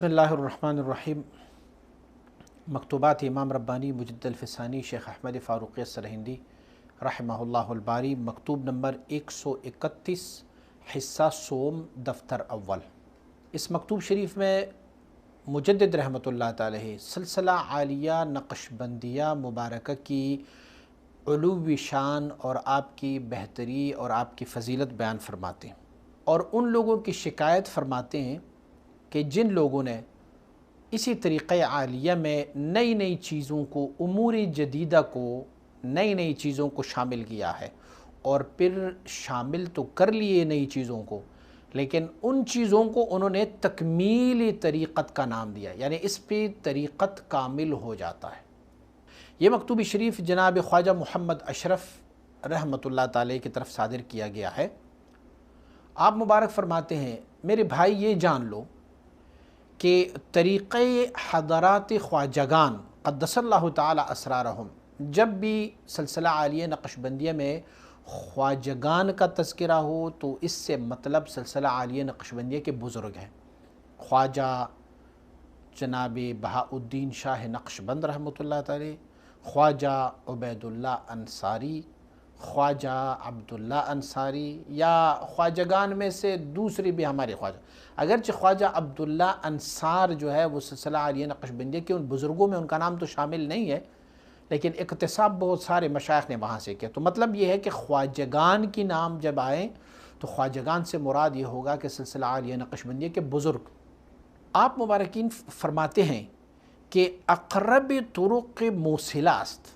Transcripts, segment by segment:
بسم اللہ الرحمن الرحیم۔ مکتوبات امام ربانی مجد الفسانی شیخ احمد فاروقی سرہندی رحمہ اللہ الباری، مکتوب نمبر 131، حصہ سوم، دفتر اول۔ اس مکتوب شریف میں مجدد رحمۃ اللہ تعالی سلسلہ عالیہ نقش بندیہ مبارکہ کی علوی شان اور آپ کی بہتری اور آپ کی فضیلت بیان فرماتے ہیں، اور ان لوگوں کی شکایت فرماتے ہیں کہ جن لوگوں نے اسی طریقہ عالیہ میں نئی نئی چیزوں کو، امور جدیدہ کو، نئی نئی چیزوں کو شامل کیا ہے، اور پھر شامل تو کر لیے نئی چیزوں کو، لیکن ان چیزوں کو انہوں نے تکمیلی طریقت کا نام دیا، یعنی اس پہ طریقت کامل ہو جاتا ہے۔ یہ مکتوب شریف جناب خواجہ محمد اشرف رحمۃ اللہ تعالی کی طرف صادر کیا گیا ہے۔ آپ مبارک فرماتے ہیں، میرے بھائی یہ جان لو کہ طریقہ حضرات خواجگان قدس اللہ تعالی اسرارہم، جب بھی سلسلہ عالیہ نقش بندیہ میں خواجگان کا تذکرہ ہو تو اس سے مطلب سلسلہ عالیہ نقش بندیہ کے بزرگ ہیں۔ خواجہ جناب بہاء الدین شاہ نقش بند رحمۃ اللہ تعالی، خواجہ عبید اللہ انصاری، خواجہ عبداللہ انصاری، یا خواجگان میں سے دوسری بھی ہمارے خواجہ، اگرچہ خواجہ عبداللہ انصار جو ہے وہ سلسلہ عالیہ نقش بندیہ کے ان بزرگوں میں ان کا نام تو شامل نہیں ہے، لیکن اقتصاب بہت سارے مشائخ نے وہاں سے کیا۔ تو مطلب یہ ہے کہ خواجگان کی نام جب آئیں تو خواجگان سے مراد یہ ہوگا کہ سلسلہ عالیہ نقش بندیہ کے بزرگ۔ آپ مبارکین فرماتے ہیں کہ اقرب طرق موصلہ است،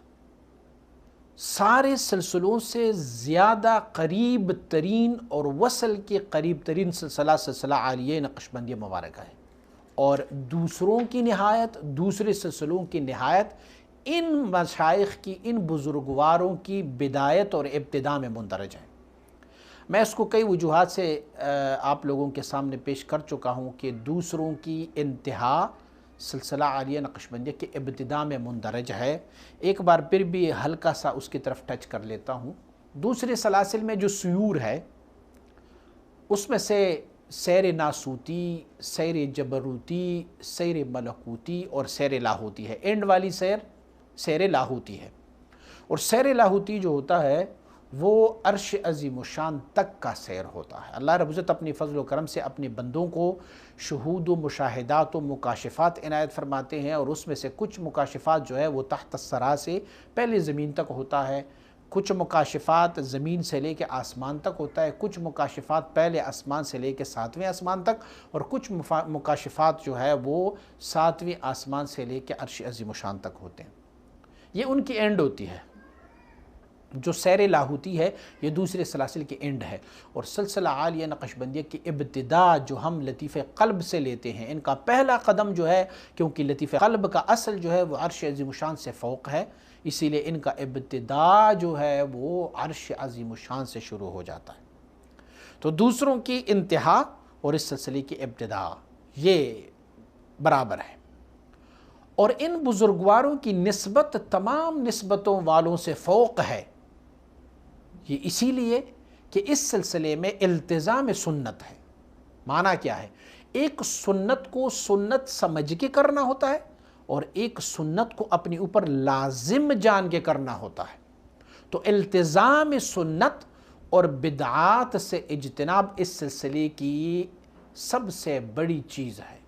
سارے سلسلوں سے زیادہ قریب ترین اور وصل کے قریب ترین سلسلہ عالیہ نقش بندیہ مبارکہ ہے، اور دوسروں کی نہایت، دوسرے سلسلوں کی نہایت ان مشائخ کی، ان بزرگواروں کی بدایت اور ابتداء میں مندرج ہے۔ میں اس کو کئی وجوہات سے آپ لوگوں کے سامنے پیش کر چکا ہوں کہ دوسروں کی انتہا سلسلہ عالیہ نقش بندیہ کے ابتداء میں مندرج ہے۔ ایک بار پھر بھی ہلکا سا اس کی طرف ٹچ کر لیتا ہوں۔ دوسرے سلاسل میں جو سیور ہے اس میں سے سیر ناسوتی، سیر جبروتی، سیر ملکوتی اور سیر لاہوتی ہے۔ اینڈ والی سیر لاہوتی ہے، اور سیر لاہوتی جو ہوتا ہے وہ عرش عظیم و شان تک کا سیر ہوتا ہے۔ اللہ رب العزت اپنی فضل و کرم سے اپنے بندوں کو شہود و مشاہدات و مکاشفات عنایت فرماتے ہیں، اور اس میں سے کچھ مکاشفات جو ہے وہ تحت الثری سے پہلے زمین تک ہوتا ہے، کچھ مکاشفات زمین سے لے کے آسمان تک ہوتا ہے، کچھ مکاشفات پہلے آسمان سے لے کے 7ویں آسمان تک، اور کچھ مکاشفات جو ہے وہ 7ویں آسمان سے لے کے عرش عظیم و شان تک ہوتے ہیں۔ یہ ان کی اینڈ ہوتی ہے۔ جو سیر لاہوتی ہے یہ دوسرے سلاسل کی اینڈ ہے، اور سلسلہ عالیہ نقش بندیہ کی ابتداء جو ہم لطیف قلب سے لیتے ہیں، ان کا پہلا قدم جو ہے، کیونکہ لطیف قلب کا اصل جو ہے وہ عرش عظیم الشان سے فوق ہے، اسی لیے ان کا ابتداء جو ہے وہ عرش عظیم الشان سے شروع ہو جاتا ہے۔ تو دوسروں کی انتہا اور اس سلسلے کی ابتداء یہ برابر ہے، اور ان بزرگواروں کی نسبت تمام نسبتوں والوں سے فوق ہے۔ یہ اسی لیے کہ اس سلسلے میں التزام سنت ہے۔ معنی کیا ہے؟ ایک سنت کو سنت سمجھ کے کرنا ہوتا ہے، اور ایک سنت کو اپنے اوپر لازم جان کے کرنا ہوتا ہے۔ تو التزام سنت اور بدعات سے اجتناب اس سلسلے کی سب سے بڑی چیز ہے،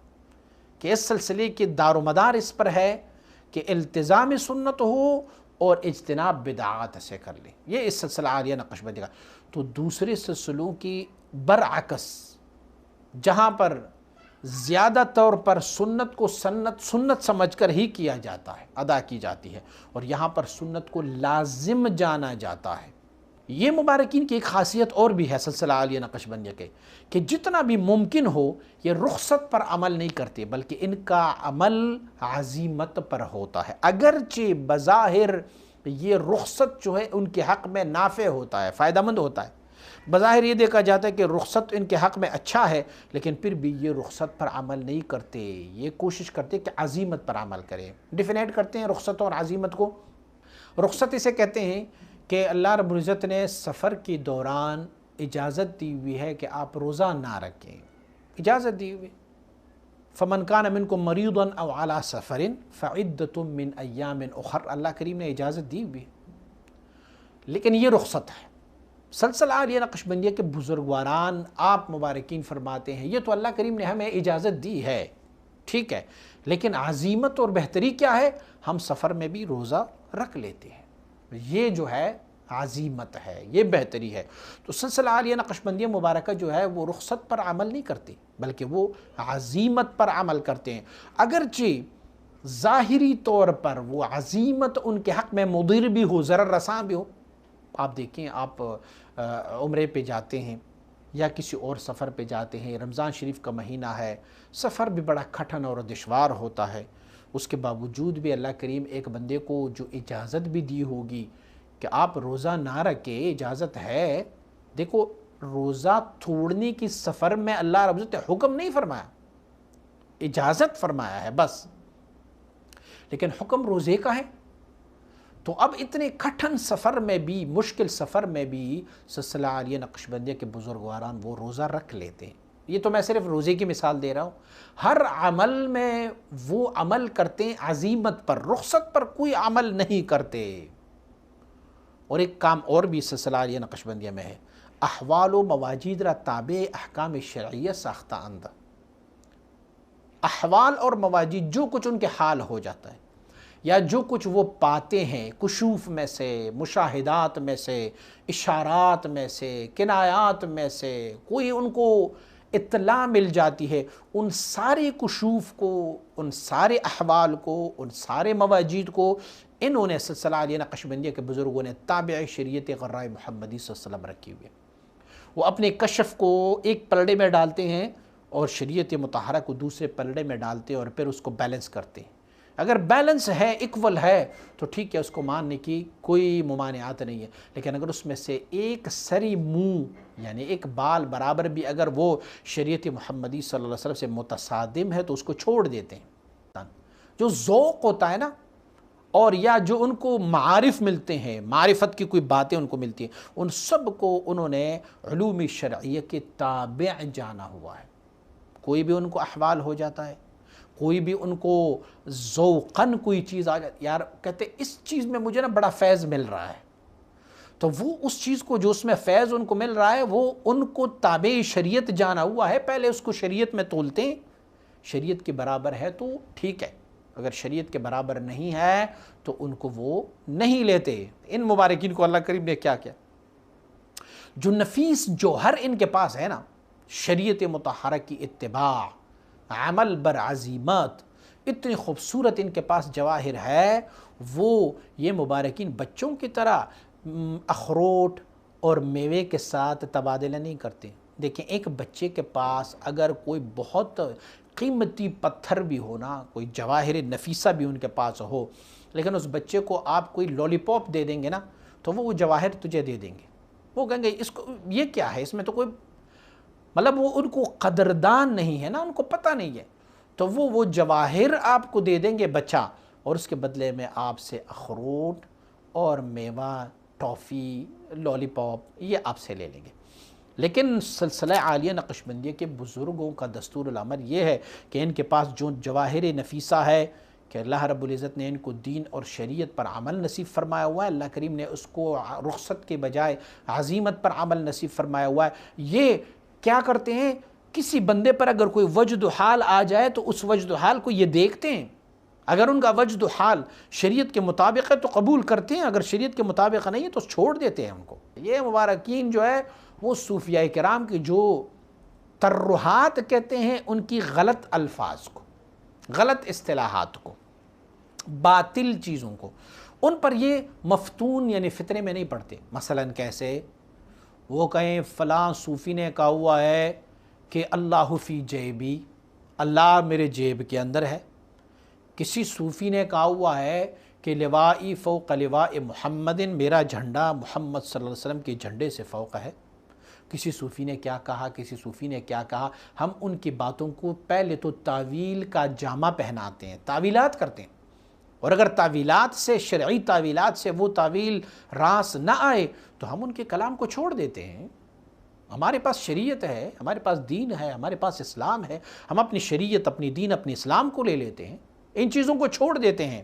کہ اس سلسلے کی دار و مدار اس پر ہے کہ التزام سنت ہو اور اجتناب بدعات سے کر لیں۔ یہ اس سلسلہ عالیہ نقش بندیہ کا۔ تو دوسرے سلسلوں کی برعکس، جہاں پر زیادہ طور پر سنت کو سنت سمجھ کر ہی کیا جاتا ہے، ادا کی جاتی ہے، اور یہاں پر سنت کو لازم جانا جاتا ہے۔ یہ مبارکین کی ایک خاصیت اور بھی ہے سلسلہ عالیہ نقش بندیہ کے، کہ جتنا بھی ممکن ہو یہ رخصت پر عمل نہیں کرتے، بلکہ ان کا عمل عزیمت پر ہوتا ہے۔ اگرچہ بظاہر یہ رخصت جو ہے ان کے حق میں نافع ہوتا ہے، فائدہ مند ہوتا ہے، بظاہر یہ دیکھا جاتا ہے کہ رخصت ان کے حق میں اچھا ہے، لیکن پھر بھی یہ رخصت پر عمل نہیں کرتے، یہ کوشش کرتے کہ عزیمت پر عمل کریں۔ ڈیفینیٹ کرتے ہیں رخصت اور عزیمت کو۔ رخصت اسے کہتے ہیں کہ اللہ رب العزت نے سفر کے دوران اجازت دی ہوئی ہے کہ آپ روزہ نہ رکھیں، اجازت دی ہوئی، فمن کان منکم مریضا او علی سفر فعدۃ من ایام اخر، اللہ کریم نے اجازت دی ہوئی ہے، لیکن یہ رخصت ہے۔ سلسلہ عالیہ نقشبندیہ کے بزرگواران آپ مبارکین فرماتے ہیں یہ تو اللہ کریم نے ہمیں اجازت دی ہے، ٹھیک ہے، لیکن عزیمت اور بہتری کیا ہے؟ ہم سفر میں بھی روزہ رکھ لیتے ہیں، یہ جو ہے عزیمت ہے، یہ بہتری ہے۔ تو سلسلہ عالیہ نقشبندیہ مبارکہ جو ہے وہ رخصت پر عمل نہیں کرتی، بلکہ وہ عزیمت پر عمل کرتے ہیں، اگرچہ ظاہری طور پر وہ عزیمت ان کے حق میں مضر بھی ہو، ضرر رساں بھی ہو۔ آپ دیکھیں، آپ عمرے پہ جاتے ہیں یا کسی اور سفر پہ جاتے ہیں، رمضان شریف کا مہینہ ہے، سفر بھی بڑا کٹھن اور دشوار ہوتا ہے، اس کے باوجود بھی اللہ کریم ایک بندے کو جو اجازت بھی دی ہوگی کہ آپ روزہ نہ رکھیں، اجازت ہے۔ دیکھو، روزہ توڑنے کی سفر میں اللہ رب العزت نے حکم نہیں فرمایا، اجازت فرمایا ہے بس، لیکن حکم روزے کا ہے۔ تو اب اتنے کٹھن سفر میں بھی، مشکل سفر میں بھی سلسلہ عالیہ نقشبندیہ کے بزرگواران وہ روزہ رکھ لیتے ہیں۔ یہ تو میں صرف روزے کی مثال دے رہا ہوں، ہر عمل میں وہ عمل کرتے ہیں عزیمت پر، رخصت پر کوئی عمل نہیں کرتے۔ اور ایک کام اور بھی سلسلہ عالیہ نقشبندیہ میں ہے، احوال و مواجید را تابع احکام شرعیہ ساختہ اند۔ احوال اور مواجید، جو کچھ ان کے حال ہو جاتا ہے یا جو کچھ وہ پاتے ہیں کشوف میں سے، مشاہدات میں سے، اشارات میں سے، کنایات میں سے، کوئی ان کو اطلاع مل جاتی ہے، ان سارے کشوف کو، ان سارے احوال کو، ان سارے مواجید کو انہوں نے سلسلہ عالیہ نقشبندیہ کے بزرگوں نے تابع شریعت غراء محمدی صلی اللہ علیہ وسلم رکھی ہوئی ہے۔ وہ اپنے کشف کو ایک پلڑے میں ڈالتے ہیں اور شریعت مطہرہ کو دوسرے پلڑے میں ڈالتے ہیں اور پھر اس کو بیلنس کرتے ہیں۔ اگر بیلنس ہے، ایکول ہے، تو ٹھیک ہے، اس کو ماننے کی کوئی ممانعات نہیں ہے، لیکن اگر اس میں سے ایک سری منہ یعنی ایک بال برابر بھی اگر وہ شریعت محمدی صلی اللہ علیہ وسلم سے متصادم ہے تو اس کو چھوڑ دیتے ہیں۔ جو ذوق ہوتا ہے نا، اور یا جو ان کو معارف ملتے ہیں، معرفت کی کوئی باتیں ان کو ملتی ہیں، ان سب کو انہوں نے علوم شرعیہ کے تابع جانا ہوا ہے۔ کوئی بھی ان کو احوال ہو جاتا ہے، کوئی بھی ان کو ذوقاً کوئی چیز آ جاتی، یار کہتے اس چیز میں مجھے نا بڑا فیض مل رہا ہے، تو وہ اس چیز کو جو اس میں فیض ان کو مل رہا ہے وہ ان کو تابع شریعت جانا ہوا ہے، پہلے اس کو شریعت میں تولتے ہیں، شریعت کے برابر ہے تو ٹھیک ہے، اگر شریعت کے برابر نہیں ہے تو ان کو وہ نہیں لیتے۔ ان مبارکین کو اللہ کریم نے کیا کیا، جو نفیس جوہر ان کے پاس ہے نا، شریعت مطہرہ کی اتباع، عمل بر عزیمت، اتنی خوبصورت ان کے پاس جواہر ہے، وہ یہ مبارکین بچوں کی طرح اخروٹ اور میوے کے ساتھ تبادلہ نہیں کرتے۔ دیکھیں، ایک بچے کے پاس اگر کوئی بہت قیمتی پتھر بھی ہو نا، کوئی جواہر نفیسہ بھی ان کے پاس ہو، لیکن اس بچے کو آپ کوئی لولی پاپ دے دیں گے نا تو وہ جواہر تجھے دے دیں گے، وہ کہیں گے اس کو یہ کیا ہے، اس میں تو کوئی مطلب وہ ان کو قدردان نہیں ہے نا، ان کو پتہ نہیں ہے، تو وہ جواہر آپ کو دے دیں گے بچہ، اور اس کے بدلے میں آپ سے اخروٹ اور میوہ، ٹافی، لولی پاپ یہ آپ سے لے لیں گے۔ لیکن سلسلہ عالیہ نقشبندیہ کے بزرگوں کا دستور العمل یہ ہے کہ ان کے پاس جو جواہر نفیسہ ہے کہ اللہ رب العزت نے ان کو دین اور شریعت پر عمل نصیب فرمایا ہوا ہے، اللہ کریم نے اس کو رخصت کے بجائے عزیمت پر عمل نصیب فرمایا ہوا ہے، یہ کیا کرتے ہیں، کسی بندے پر اگر کوئی وجد و حال آ جائے تو اس وجد و حال کو یہ دیکھتے ہیں، اگر ان کا وجد و حال شریعت کے مطابق ہے تو قبول کرتے ہیں، اگر شریعت کے مطابق نہیں ہے تو چھوڑ دیتے ہیں ان کو۔ یہ مبارکین جو ہے وہ صوفیاء کرام کی جو ترہات کہتے ہیں ان کی غلط الفاظ کو، غلط اصطلاحات کو، باطل چیزوں کو، ان پر یہ مفتون یعنی فتنے میں نہیں پڑتے۔ مثلا کیسے وہ کہیں فلاں صوفی نے کہا ہوا ہے کہ اللہ فی جیبی، اللہ میرے جیب کے اندر ہے، کسی صوفی نے کہا ہوا ہے کہ لوائی فوق لواء محمد، میرا جھنڈا محمد صلی اللہ علیہ وسلم کے جھنڈے سے فوق ہے، کسی صوفی نے کیا کہا، کسی صوفی نے کیا کہا، ہم ان کی باتوں کو پہلے تو تعویل کا جامہ پہناتے ہیں، تعویلات کرتے ہیں، اور اگر تعویلات سے، شرعی تعویلات سے وہ تعویل راس نہ آئے تو ہم ان کے کلام کو چھوڑ دیتے ہیں۔ ہمارے پاس شریعت ہے، ہمارے پاس دین ہے، ہمارے پاس اسلام ہے، ہم اپنی شریعت، اپنی دین، اپنی اسلام کو لے لیتے ہیں، ان چیزوں کو چھوڑ دیتے ہیں